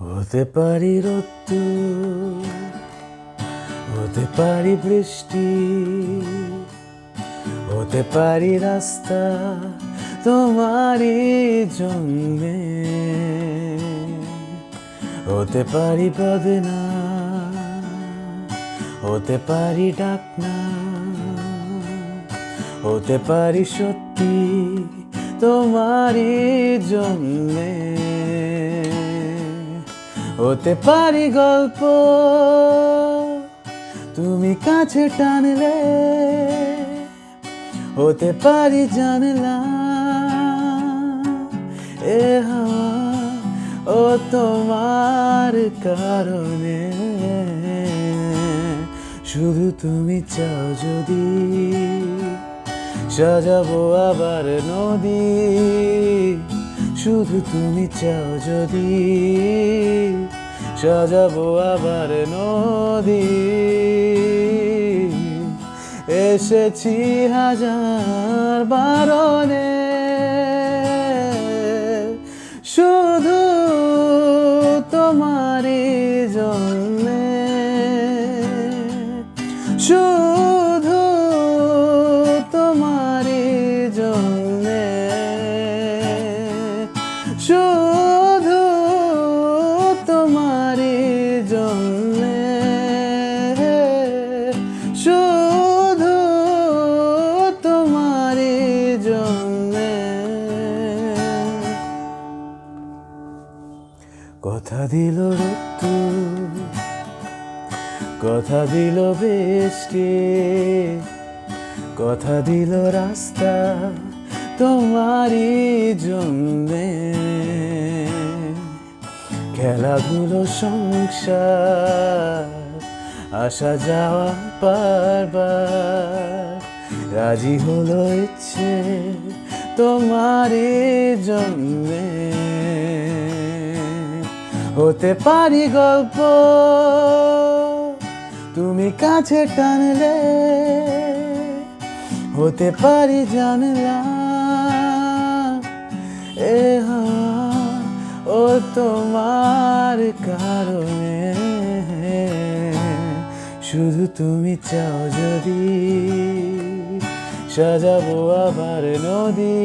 হতে পারি রোদ্দুর, হতে পারি বৃষ্টি, হতে পারি রাস্তা তোমারই জন্যে, হতে পারি বদনাম, হতে পারি ডাকনা, হতে পারি সত্যি তোমারই জন্যে, হতে পারি গল্প তুমি কাছে টানলে, হতে পারি জানলা এ হাওয়া ও তোমার কারণে, শুধু তুমি চাও যদি সাজাবো আবার নদী, শুধু তুমি চাও যদি সাজাবো আবার নদী, এসেছি হাজার বারণে শুধু তোমারই জন্যে, শুধু তোমারই জন্যে, শুধু তোমারই জন্যে, শুধু তোমারই জন্যে। কথা দিল রোদ্দুর, কথা দিল বৃষ্টি, কথা দিল রাস্তা তোমারই জন্যে, খেলাধুলো সংসার আসা যাওয়া বারবার, রাজি হলো ইচ্ছে তোমারই জন্যে, হতে পারি গল্প তুমি কাছে টানলে, হতে পারি জানলা এ হাওয়া ও তোমার কারণে, শুধু তুমি চাও যদি সাজাবো আবার নদী,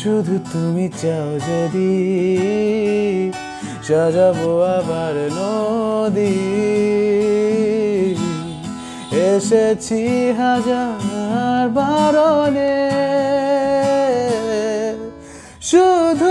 শুধু তুমি চাও যদি সাজাবো আবার নদী, এসেছি হাজার বারণে শুধু